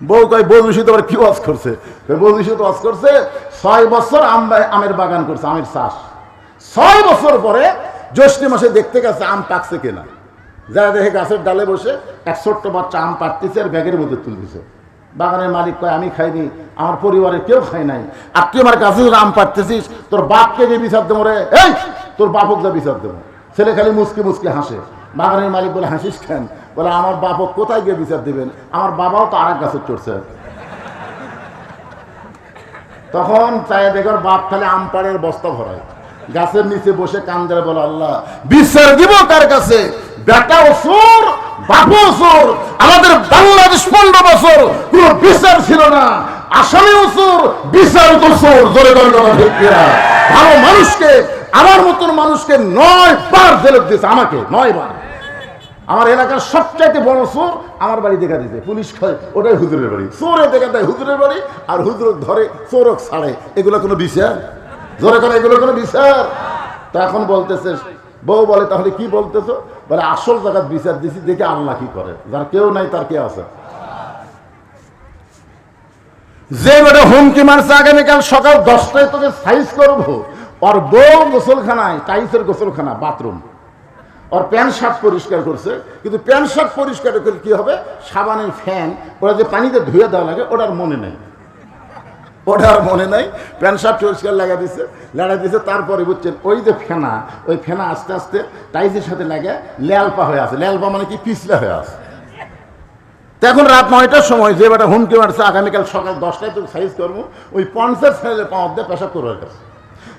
বউ কয় বৌদূষিত আবার কি ওয়াজ করছে? বৌদূষিত ওয়াজ করছে 6 বছর আমের বাগান করছে, আমের চাষ। 6 বছর পরে জ্যৈষ্ঠ মাসে দেখতে গেছে আম পাকছে কিনা। যারা দেখে গাছের ডালে বসে এক ছোট্ট বাচ্চা আম পাড়তেছে আর ব্যাগের মধ্যে তুলতেছে। বাগানের মালিক কয় আমি খাইনি, আমার পরিবারের কেউ খায় নাই, আর তুই আমার গাছে আম পাড়তেছিস, তোর বাপকে যে বিচার দেবো রে, এই তোর বাপক যা বিচার দেবো। ছেলে খালি মুসকে মুসকে হাসে। বাগানের মালিক বলে হাসিস কেন? বলে আমার বাপক কোথায় গিয়ে বিচার দেবেন, আমার বাবাও তো আরেক গাছে চড়ছে। তখন চাই দেখর বাপ খালি আম পাড়ের বস্তা ভরায়, গাছের নিচে বসে কান্দে, বলে আল্লাহ বিচার দিব কার কাছে? বেটা অসুর, বাপু অসুর। আমাদের বাংলাদেশ 15 বছর কোন বিচার ছিল না, আসামি অসুর, বিচার অসুর। জোরে জোরে ভালো মানুষকে, আমার মতন মানুষকে 9 বার জেলে দিয়েছে, আমাকে 9 বার। আমার এলাকার সবচাইতে বড় চোর আমার বাড়ি দেখা দিতে, পুলিশ খায় ওটাই হুজুরের বাড়ি। চোরে দেখা দেয় হুজুরের বাড়ি, আর হুজুর ধরে চোরক ছাড়ে। এগুলো কোনো বিচার? জোরে করে এগুলো কোনো বিচার? তা এখন বলতেছে, বউ বলে তাহলে কি বলতেছো? বলে আসল জায়গায় বিচার দিছি, দেখে আল্লাহ কি করে। যার কেউ নাই তার কে আছে? যে বেটা হুমকি মারছে আগামীকাল সকাল 10টায় তোকে সাইজ করবো, ওর বউ গোসলখানায়, টাইসের গোসলখানা, বাথরুম, ওর প্যান্ট শার্ট পরিষ্কার করছে, কিন্তু প্যান্ট শার্ট পরিষ্কার করে কি হবে? সাবানের ফ্যান ওরা যে পানিতে ধুয়ে দেওয়া লাগে ওটার মনে নেই, ওটার মনে নাই। প্যান্ট শার্ট পরিষ্কার লাগা দিছে, তারপরে বুঝছেন ওই যে ফেনা, ওই ফেনা আস্তে আস্তে টাইসের সাথে লাগে ল্যালপা হয়ে আছে। ল্যালপা মানে কি? পিছলা হয়ে আছে। তো এখন রাত 9টার সময় যে বেটা হুমকি মারছে আগামীকাল সকাল 10টায় তো সাইজ করবো, ওই 50 স্যান্ডেলের পাওয়ার দিয়ে পেশাব করবার কাছে,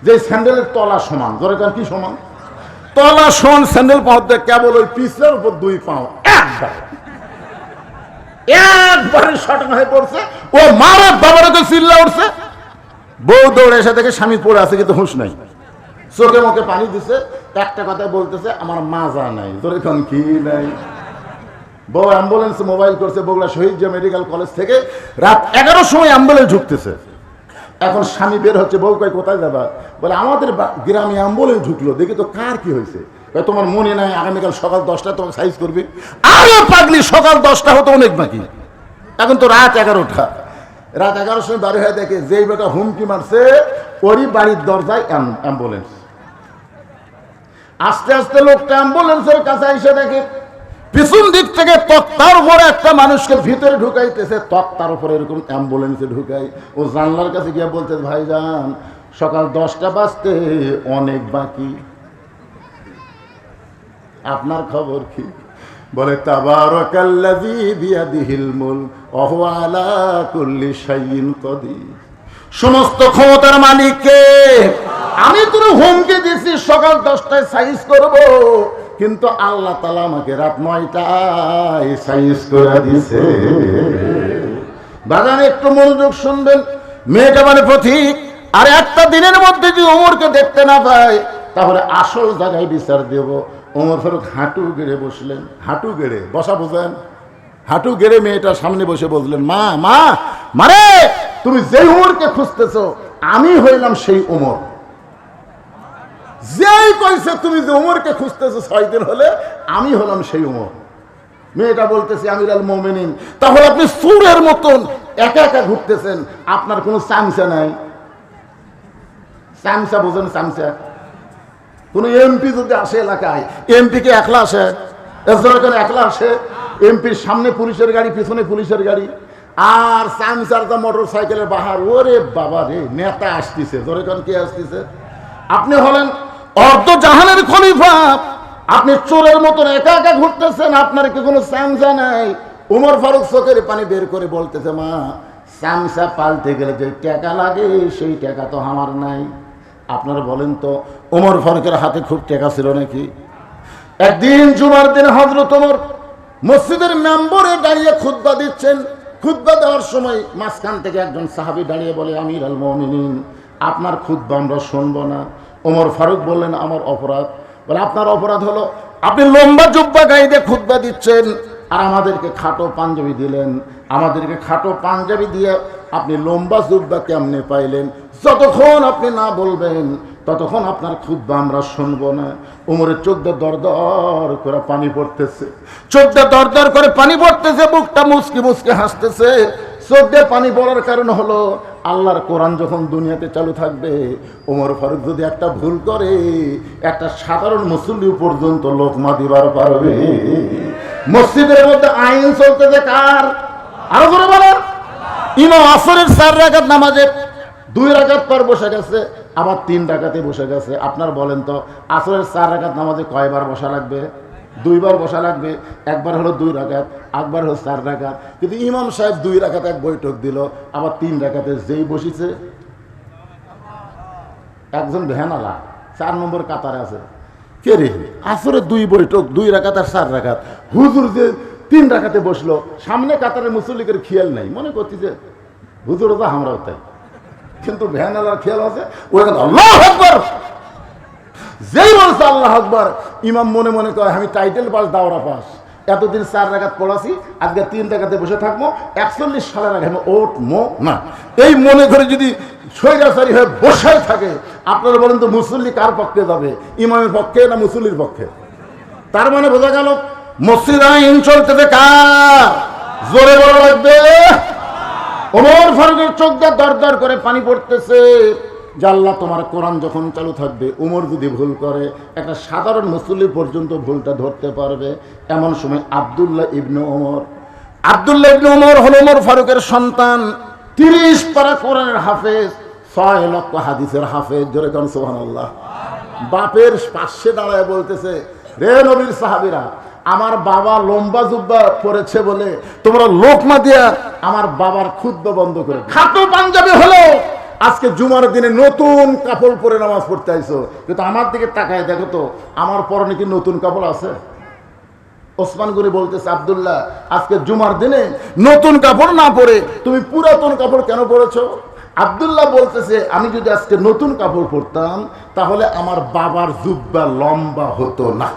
যে স্যান্ডেলের তলা সমান। ধরে কারণ কি সমান? তলা সমান স্যান্ডেল পাওয়ার দিয়ে কেবল ওই পিছলার উপর 2 পাও একবারে শটান হয়ে পড়ছে। ও মারা বাবারকে চিল্লা উঠছে। বউ দৌড়ে এসে দেখে স্বামী পড়ে আছে, কিন্তু হুঁশ নাই, চোখে মুখে পানি দিছে। একটা কথা বলতেছে, আমার মাজা নাই। তোর এখন কি নাই? বউ অ্যাম্বুলেন্সে মোবাইল করছে, বগুড়া শহীদ মেডিকেল কলেজ থেকে রাত 11টার সময় অ্যাম্বুলেন্স ঢুকতেছে। এখন স্বামী বের হচ্ছে, বউ কয় কোথায় যাবা? বলে আমাদের গ্রামে অ্যাম্বুলেন্স ঢুকলো, দেখি তো কার কি হয়েছে। তোমার মনে নাই আগামীকাল সকাল 10টায় তোমাকে সাইজ করবি? আরে পাগলি, সকাল 10টা হতো অনেক বাকি, এখন তো রাত 11টা। রাত 11টার সময় বাড়ি হয়ে দেখে যেই বেটা হুমকি মারছে ওরই বাড়ির দরজায় অ্যাম্বুলেন্স। আস্তে আস্তে লোকটা অ্যাম্বুলেন্সের কাছে এসে দেখে পিছন দিক থেকে তক্তার উপরে একটা মানুষকে ভিতরে ঢুকাইতেছে, তক্তার উপরে এরকম অ্যাম্বুলেন্সে ঢুকাই। ও জানলার কাছে গিয়ে বলতে, ভাইজান সকাল 10টা বাজতে অনেক বাকি, আপনার খবর কি? বলে তাবারাকাল্লাযী বিয়াদিহিল মুলক ওয়া হুয়া আলা কুল্লি শাইইন কাদির। সমস্ত ক্ষমতার মালিককে। আমি তোর হুমকি দিছি সকাল 10টায় সাইজ করব, কিন্তু আল্লাহ তাআলা আমাকে রাত 9টায় সাইজ করে দিয়েছে। বাগানে একটু মনোযোগ শুনবেন, মেয়েটা মানে পথিক। আর একটা দিনের মধ্যে যদি ওমরকে দেখতে না পায়, তাহলে আসল জায়গায় বিচার দেব। ওমর ফারুক হাঁটু গেড়ে বসলেন। হাঁটু গেড়ে বসা বোঝেন? হাঁটু গেড়ে মেয়েটার সামনে বসে বললেন, মা মা মারে, তুমি যেই ওমরকে খুঁজতেছো আমি হইলাম সেই ওমর। যেই কইছে তুমি যে ওমরকে খুঁজতেছো 6 দিন হলে, আমি হলাম সেই ওমর। মেয়েটা বলতেছে, আমিরুল মুমিনিন, তাহলে আপনি সুরের মতন একা একা ঘুরতেছেন, আপনার কোনো চামচা নাই? চামচা বোঝেন? চামচা কোন এমপি যদি আসে এলাকায়, এমপি কে একলা আসে? একলা আসে? এমপির সামনে পুলিশের গাড়ি, পিছনে পুলিশের গাড়ি, আর চামচারটা মোটর সাইকেলের বাহার। ওরে বাবা রে, নেতা আসতেছে। ধরে কোন কে আসতেছে? আপনি হলেন অর্ধ জাহানের খলিফা, আপনি চোরের মতন একা একা ঘুরতেছেন, আপনার কি কোনো চামচা নাই? ওমর ফারুক চোখের পানি বের করে বলতেছে, মা চামচা পাল্টে গেলে যে টাকা লাগে সেই টাকা তো আমার নাই। আপনারা বলেন তো, ওমর ফারুকের হাতে খুব টাকা ছিল নাকি? একদিন জুমার দিন হযরত ওমর মসজিদের মেম্বরে দাঁড়িয়ে খুতবা দিচ্ছেন। খুতবা দেওয়ার সময় মাঝখান থেকে একজন সাহাবী দাঁড়িয়ে বলে, আমিরুল মুমিনিন, আপনার খুতবা আমরা শুনবো না। ওমর ফারুক বললেন, আমার অপরাধ। বলে, আপনার অপরাধ হলো আপনি লম্বা জুব্বা গায়ে দিয়ে খুতবা দিচ্ছেন, আর আমাদেরকে খাটো পাঞ্জাবি দিলেন। আমাদেরকে খাটো পাঞ্জাবি দিয়ে আপনি লম্বা জুব্বা কেমনে পাইলেন? যতক্ষণ আপনি না বলবেন ততক্ষণ আপনার খুতবা আমরা শুনবো না। ওমরের চোখ দিয়ে দরদর করে পানি পড়তেছে, চোখ দিয়ে দরদর করে পানি পড়তেছে, বুকটা মুচকি মুচকি হাসতেছে। চোখ দিয়ে পানি পড়ার কারণ হলো আল্লাহর কোরআন যখন দুনিয়াতে চালু থাকবে, ওমর ফারুক যদি একটা ভুল করে একটা সাধারণ মুসল্লি পর্যন্ত লোকমা দিবার পারবে। মসজিদের মধ্যে আইন চলতেছে কার? আরো করে বলেন। ইমাম আসরের 4 রাকাত নামাজে 2 রাকাত পর বসে গেছে, আবার 3 রাকাতে বসে গেছে। আপনার বলেন তো আসরের 4 রাকাত নামাজে কয়বার বসা লাগবে? 2 বার বসা লাগবে। একবার হলো 2 রাকাত, একবার হলো 4 রাকাত। কিন্তু ইমাম সাহেব 2 রাকাত এক বৈঠক দিল, আবার 3 রাকাতে যেই বসিছে একজন ভ্যানালা 4 নম্বর কাতারে আছে। কে রে? আসরে 2 বৈঠক, 2 রাকাত আর 4 রাকাত। হুজুর যে 3 রাকাতে বসলো, সামনে কাতারের মুসল্লিকের খেয়াল নাই, মনে করতেছে হুজুর তো আমরাও তাই। কিন্তু ভ্যানালার খেয়াল আছে, ওই আল্লাহু আকবার, যেই বলছে আল্লাহু আকবার, ইমাম মনে মনে কয় আমি টাইটেল পাস, দাওরা পাস, এতদিন 4 রাকাত পড়াছি, আজকে 3 রাকাতে বসে থাকবো, 41 সালের আগে আমি ওঠমো না। এই মনে করে যদি স্বৈরাচারী হয়ে বসে থাকে, আপনারা বলেন তো মুসল্লি কার পক্ষে যাবে? ইমামের পক্ষে না মুসল্লির পক্ষে? তার মানে বোঝা গেল মসজিদ আইন চলতেছে কার? জোরে বলা লাগবে। ওমর ফারুকের চোখ দিয়ে দর দর করে পানি পড়তেছে। আল্লাহ তোমার কোরআন যখন চালু থাকবে, ওমর যদি ভুল করে একটা সাধারণ মুসল্লি পর্যন্ত ভুলটা ধরতে পারবে। এমন সময় আব্দুল্লাহ ইবনে ওমর হল ওমর ফারুকের সন্তান, 30 পারা কোরআনের হাফেজ, 6 লক্ষ হাদিসের হাফেজ। জোরে কোন সুবহানাল্লাহ। বাপের পাশে দাঁড়ায় বলতেছে, রে নবীর সাহাবীরা, আমার বাবা লম্বা জুব্বা পরেছে বলে তোমরা লোকমা দিয়া আমার বাবার খুতবা বন্ধ করে খাটো পাঞ্জাবি হলো আজকে জুমার দিনে নতুন কাপড় পরে নামাজ পড়তে আইছো, কিন্তু আমার দিকে তাকায় দেখো তো আমার পরনে কি নতুন কাপড় আছে? ওসমান গনি বলতেছে, আব্দুল্লাহ আজকে জুমার দিনে নতুন কাপড় না পরে তুমি পুরাতন কাপড় কেন পরেছো? আব্দুল্লাহ বলতেছে, আমি যদি আজকে নতুন কাপড় পরতাম তাহলে আমার বাবার জুব্বা লম্বা হতো না।